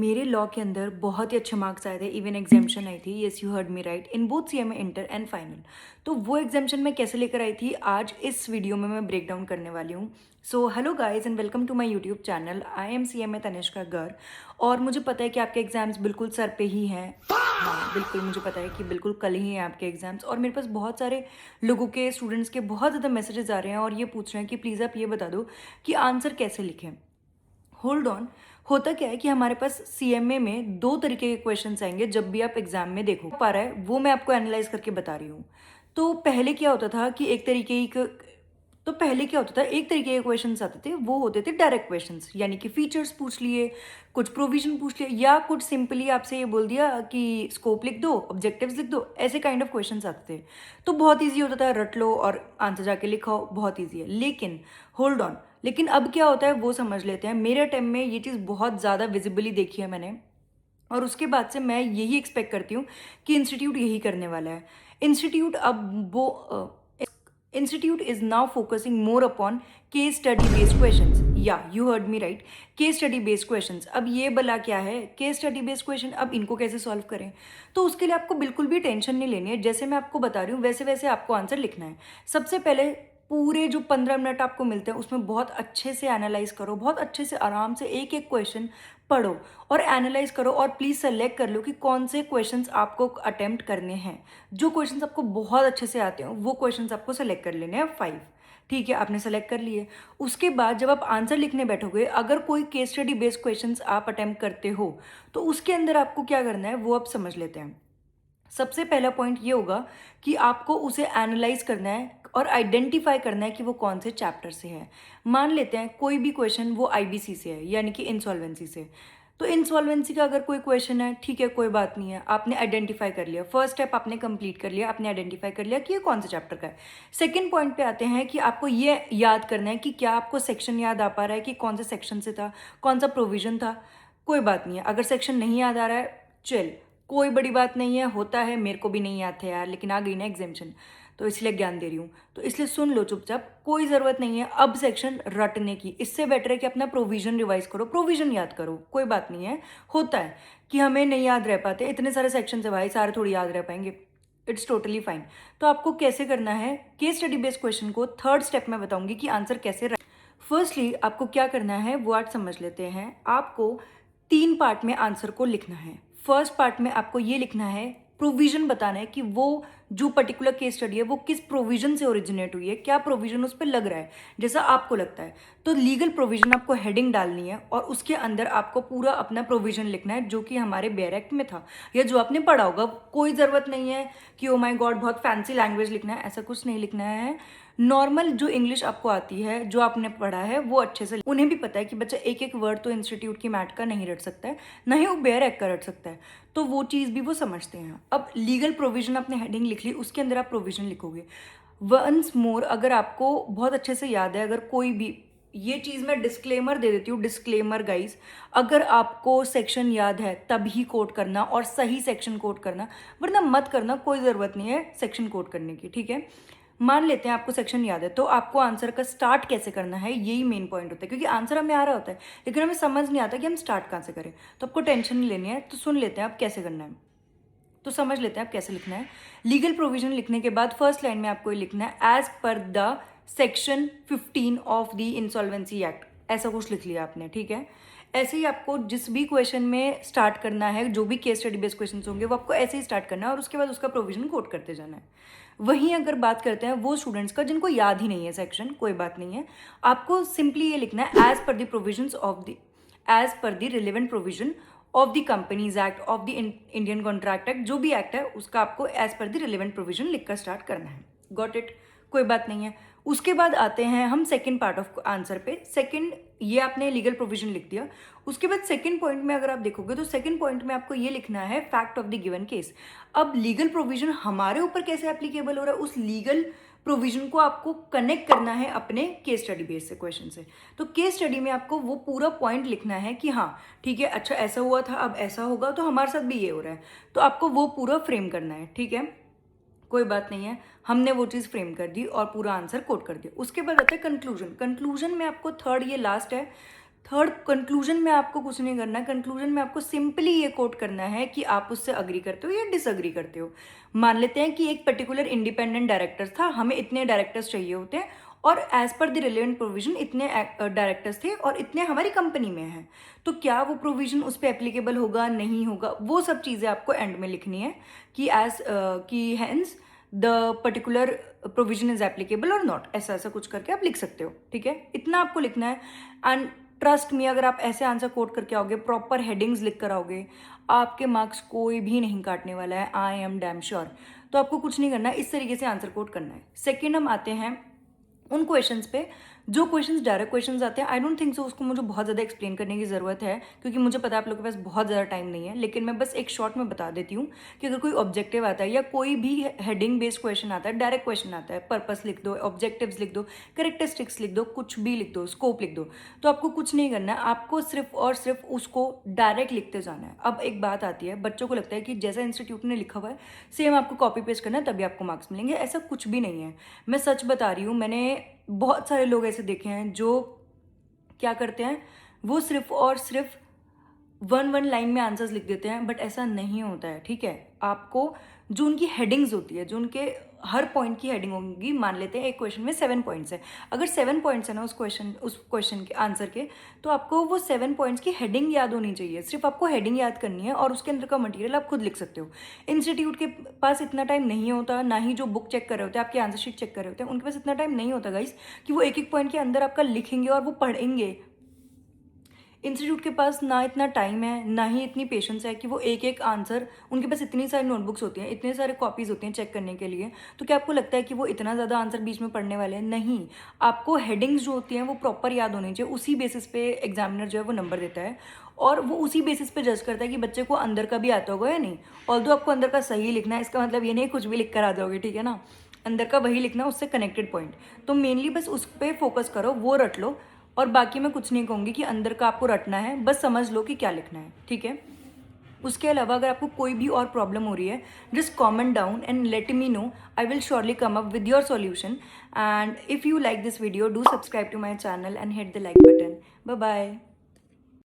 मेरे लॉ के अंदर बहुत ही अच्छे मार्क्स आए थे, इवन एग्जामेशन आई थी। Yes, you heard me right, in both CMA inter and final. तो वो एग्जामेशन मैं कैसे लेकर आई थी, आज इस वीडियो में मैं ब्रेक डाउन करने वाली हूँ। So hello guys and welcome to my YouTube channel. I am CMA Tanishka गर। और मुझे पता है कि आपके एग्जाम्स बिल्कुल सर पे ही हैं। हाँ बिल्कुल, मुझे पता है कि बिल्कुल कल ही हैं आपके एग्जाम्स। और मेरे पास बहुत सारे लोगों के, स्टूडेंट्स के बहुत ज़्यादा मैसेजेस आ रहे हैं और ये पूछ रहे हैं कि प्लीज़ आप ये बता दो कि आंसर कैसे लिखें। Hold on. होता क्या है कि हमारे पास सीएमए में दो तरीके के क्वेश्चंस आएंगे जब भी आप एग्जाम में देखो पा रहा है, वो मैं आपको एनालाइज करके बता रही हूँ। तो पहले क्या होता था कि एक तरीके के क्वेश्चंस आते थे, वो होते थे डायरेक्ट क्वेश्चंस, यानी कि फीचर्स पूछ लिए, कुछ प्रोविजन पूछ लिया, या कुछ सिंपली आपसे ये बोल दिया कि स्कोप लिख दो, ऑब्जेक्टिव्स लिख दो, ऐसे काइंड ऑफ क्वेश्चंस आते थे। तो बहुत ईजी होता था, रट लो और आंसर जाके लिखाओ, बहुत ईजी है। लेकिन होल्ड ऑन, लेकिन अब क्या होता है वो समझ लेते हैं। मेरे टाइम में ये चीज़ बहुत ज़्यादा विजिबली देखी है मैंने, और उसके बाद से मैं यही एक्सपेक्ट करती हूँ कि इंस्टीट्यूट यही करने वाला है। Institute is now focusing more upon case study based questions. या you heard me right, case study based questions. अब ये भला क्या है केस स्टडी बेस्ड क्वेश्चन, अब इनको कैसे सॉल्व करें? तो उसके लिए आपको बिल्कुल भी टेंशन नहीं लेनी है। जैसे मैं आपको बता रही हूँ वैसे वैसे आपको आंसर लिखना है। सबसे पहले पूरे जो 15 मिनट आपको मिलते हैं उसमें बहुत अच्छे से एनालाइज करो, बहुत अच्छे से आराम से एक एक क्वेश्चन पढ़ो और एनालाइज करो, और प्लीज़ सेलेक्ट कर लो कि कौन से क्वेश्चंस आपको अटेम्प्ट करने हैं। जो क्वेश्चंस आपको बहुत अच्छे से आते हो वो क्वेश्चंस आपको सेलेक्ट कर लेने हैं 5। ठीक है, आपने सेलेक्ट कर लिए। उसके बाद जब आप आंसर लिखने बैठोगे, अगर कोई केस स्टडी बेस्ड क्वेश्चंस आप अटेम्प्ट करते हो तो उसके अंदर आपको क्या करना है वो आप समझ लेते हैं। सबसे पहला पॉइंट ये होगा कि आपको उसे एनालाइज करना है और आइडेंटिफाई करना है कि वो कौन से चैप्टर से है। मान लेते हैं कोई भी क्वेश्चन वो आईबीसी से है, यानी कि इंसॉल्वेंसी से। तो इंसॉल्वेंसी का अगर कोई क्वेश्चन है, ठीक है कोई बात नहीं है, आपने आइडेंटिफाई कर लिया, फर्स्ट स्टेप आपने कंप्लीट कर लिया, आपने आइडेंटिफाई कर लिया कि ये कौन से चैप्टर का है। सेकंड पॉइंट पे आते हैं कि आपको ये याद करना है कि क्या आपको सेक्शन याद आ पा रहा है कि कौन से सेक्शन से था, कौन सा प्रोविजन था। कोई बात नहीं है, अगर सेक्शन नहीं याद आ रहा है, चल कोई बड़ी बात नहीं है, होता है, मेरे को भी नहीं याद था यार, लेकिन आ गई ना एग्जामेशन, तो इसलिए ज्ञान दे रही हूँ। तो इसलिए सुन लो चुपचाप, कोई ज़रूरत नहीं है अब सेक्शन रटने की। इससे बेटर है कि अपना प्रोविजन रिवाइज करो, प्रोविजन याद करो, कोई बात नहीं है। होता है कि हमें नहीं याद रह पाते, इतने सारे सेक्शन है भाई, सारे थोड़ी याद रह पाएंगे। It's totally fine. तो आपको कैसे करना है, केस स्टडी बेस्ड क्वेश्चन को थर्ड स्टेप में बताऊंगी कि आंसर कैसे। फर्स्टली आपको क्या करना है वो आज समझ लेते हैं। आपको 3 पार्ट में आंसर को लिखना है। फर्स्ट पार्ट में आपको ये लिखना है, प्रोविजन बताना है कि वो जो पर्टिकुलर केस स्टडी है वो किस प्रोविजन से ओरिजिनेट हुई है, क्या प्रोविजन उस पर लग रहा है जैसा आपको लगता है। तो लीगल प्रोविजन आपको हेडिंग डालनी है और उसके अंदर आपको पूरा अपना प्रोविजन लिखना है जो कि हमारे बेयर एक्ट में था या जो आपने पढ़ा होगा। कोई ज़रूरत नहीं है कि ओ माय गॉड बहुत फैंसी लैंग्वेज लिखना है, ऐसा कुछ नहीं लिखना है। नॉर्मल जो इंग्लिश आपको आती है, जो आपने पढ़ा है वो अच्छे से। उन्हें भी पता है कि बच्चा एक एक वर्ड तो इंस्टीट्यूट की मैट का नहीं रट सकता है, ना ही वो बेयर एक्ट का रट सकता है, तो वो चीज़ भी वो समझते हैं। अब लीगल प्रोविजन आपने हेडिंग लिख ली, उसके अंदर आप प्रोविजन लिखोगे। वंस मोर, अगर आपको बहुत अच्छे से याद है, अगर कोई भी, ये चीज़ मैं डिस्क्लेमर दे देती हूँ, डिस्क्लेमर गाइस, अगर आपको सेक्शन याद है तभी कोट करना और सही सेक्शन कोट करना, वरना मत करना, कोई ज़रूरत नहीं है सेक्शन कोट करने की। ठीक है, मान लेते हैं आपको सेक्शन याद है, तो आपको आंसर का स्टार्ट कैसे करना है यही मेन पॉइंट होता है, क्योंकि आंसर हमें आ रहा होता है लेकिन हमें समझ नहीं आता कि हम स्टार्ट कहाँ से करें। तो आपको टेंशन नहीं लेनी है, तो सुन लेते हैं आप कैसे करना है, तो समझ लेते हैं आप कैसे लिखना है। लीगल प्रोविजन लिखने के बाद फर्स्ट लाइन में आपको ये लिखना है, as per the section 15 of the insolvency act, ऐसा कुछ लिख लिया आपने। ठीक है, ऐसे ही आपको जिस भी क्वेश्चन में स्टार्ट करना है, जो भी केस स्टडी बेस्ड क्वेश्चन होंगे वो आपको ऐसे ही स्टार्ट करना है और उसके बाद उसका प्रोविजन कोट करते जाना है। वहीं अगर बात करते हैं वो स्टूडेंट्स का जिनको याद ही नहीं है सेक्शन, कोई बात नहीं है, आपको सिंपली ये लिखना है, as per the provisions of the, as per the relevant provision of the companies act, of the Indian contract act, जो भी एक्ट है उसका आपको as per the relevant provision लिखकर स्टार्ट करना है। गॉट इट, कोई बात नहीं है। उसके बाद आते हैं हम सेकंड पार्ट ऑफ आंसर पे। सेकंड, ये आपने लीगल प्रोविजन लिख दिया, उसके बाद सेकंड पॉइंट में अगर आप देखोगे तो सेकंड पॉइंट में आपको ये लिखना है, fact of the given case. अब लीगल प्रोविजन हमारे ऊपर कैसे एप्लीकेबल हो रहा है, उस लीगल प्रोविजन को आपको कनेक्ट करना है अपने केस स्टडी बेस से, क्वेश्चन से। तो केस स्टडी में आपको वो पूरा पॉइंट लिखना है कि हाँ ठीक है, अच्छा ऐसा हुआ था, अब ऐसा होगा, तो हमारे साथ भी ये हो रहा है, तो आपको वो पूरा फ्रेम करना है। ठीक है, कोई बात नहीं है, हमने वो चीज़ फ्रेम कर दी और पूरा आंसर कोट कर दिया। उसके बाद आता है कंक्लूजन। कंक्लूजन में आपको थर्ड, ये लास्ट है, थर्ड, कंक्लूजन में आपको कुछ नहीं करना है। कंक्लूजन में आपको सिंपली ये कोट करना है कि आप उससे अग्री करते हो या डिसअग्री करते हो। मान लेते हैं कि एक पर्टिकुलर इंडिपेंडेंट डायरेक्टर था, हमें इतने डायरेक्टर्स चाहिए होते हैं और as per the relevant provision इतने डायरेक्टर्स थे और इतने हमारी कंपनी में हैं। तो क्या वो प्रोविजन उस पर एप्लीकेबल होगा, नहीं होगा, वो सब चीज़ें आपको एंड में लिखनी है कि hence the particular provision is applicable और नॉट, ऐसा ऐसा कुछ करके आप लिख सकते हो। ठीक है, इतना आपको लिखना है। एंड ट्रस्ट मी, अगर आप ऐसे आंसर कोट करके आओगे, प्रॉपर हेडिंग्स लिख कर आओगे, आपके मार्क्स कोई भी नहीं काटने वाला है, आई एम डैम श्योर। तो आपको कुछ नहीं करना है, इस तरीके से आंसर कोट करना है। सेकेंड, हम आते हैं उन क्वेश्चंस पे जो क्वेश्चंस डायरेक्ट क्वेश्चंस आते हैं। आई डोंट थिंक सो उसको मुझे बहुत ज़्यादा एक्सप्लेन करने की ज़रूरत है, क्योंकि मुझे पता है आप लोगों के पास बहुत ज़्यादा टाइम नहीं है। लेकिन मैं बस एक शॉर्ट में बता देती हूँ कि अगर कोई ऑब्जेक्टिव आता है या कोई भी हेडिंग बेस्ड क्वेश्चन आता है, डायरेक्ट क्वेश्चन आता है, पर्पस लिख दो, ऑब्जेक्टिव्स लिख दो, करेक्टरिस्टिक्स लिख दो, कुछ भी लिख दो, स्कोप लिख दो, तो आपको कुछ नहीं करना है, आपको सिर्फ और सिर्फ उसको डायरेक्ट लिखते जाना है। अब एक बात आती है, बच्चों को लगता है कि जैसा इंस्टीट्यूट ने लिखा हुआ है सेम आपको कॉपी पेस्ट करना है तभी आपको मार्क्स मिलेंगे। ऐसा कुछ भी नहीं है, मैं सच बता रही हूँ। मैंने बहुत सारे लोग ऐसे देखे हैं जो क्या करते हैं, वो सिर्फ और सिर्फ वन लाइन में आंसर्स लिख देते हैं, बट ऐसा नहीं होता है। ठीक है, आपको जो उनकी हेडिंग्स होती है, जो उनके हर पॉइंट की हेडिंग होगी, मान लेते हैं एक क्वेश्चन में 7 पॉइंट्स है, अगर 7 पॉइंट्स है ना उस क्वेश्चन के आंसर के, तो आपको वो 7 पॉइंट्स की हेडिंग याद होनी चाहिए। सिर्फ आपको हेडिंग याद करनी है और उसके अंदर का मटेरियल आप खुद लिख सकते हो। इंस्टीट्यूट के पास इतना टाइम नहीं होता, ना ही जो बुक चेक कर रहे होते हैं, आपके आंसर शीट चेक कर रहे होते हैं, उनके पास इतना टाइम नहीं होता गाइस कि वो एक एक पॉइंट के अंदर आपका लिखेंगे और वो पढ़ेंगे। इंस्टीट्यूट के पास ना इतना टाइम है, ना ही इतनी पेशेंस है कि वो एक एक आंसर, उनके पास इतनी सारी नोटबुक्स होती हैं, इतने सारे कॉपीज़ होती हैं चेक करने के लिए। तो क्या आपको लगता है कि वो इतना ज़्यादा आंसर बीच में पढ़ने वाले हैं? नहीं, आपको हेडिंग्स जो होती हैं वो प्रॉपर याद होनी चाहिए। उसी बेसिस पे एग्जामिनर जो है वो नंबर देता है और वो उसी बेसिस पे जज करता है कि बच्चे को अंदर का भी आता होगा या नहीं। ऑल्दो आपको अंदर का सही लिखना है, इसका मतलब ये नहीं कुछ भी लिख कर आ जाओगे, ठीक है ना। अंदर का वही लिखना, उससे कनेक्टेड पॉइंट। तो मेनली बस उस पर फोकस करो, वो रट लो। और बाकी मैं कुछ नहीं कहूँगी कि अंदर का आपको रटना है, बस समझ लो कि क्या लिखना है। ठीक है, उसके अलावा अगर आपको कोई भी और प्रॉब्लम हो रही है, just comment down and let me know, I will surely come up with your solution. And if you like this video, do subscribe to my channel and hit the like button. Bye bye.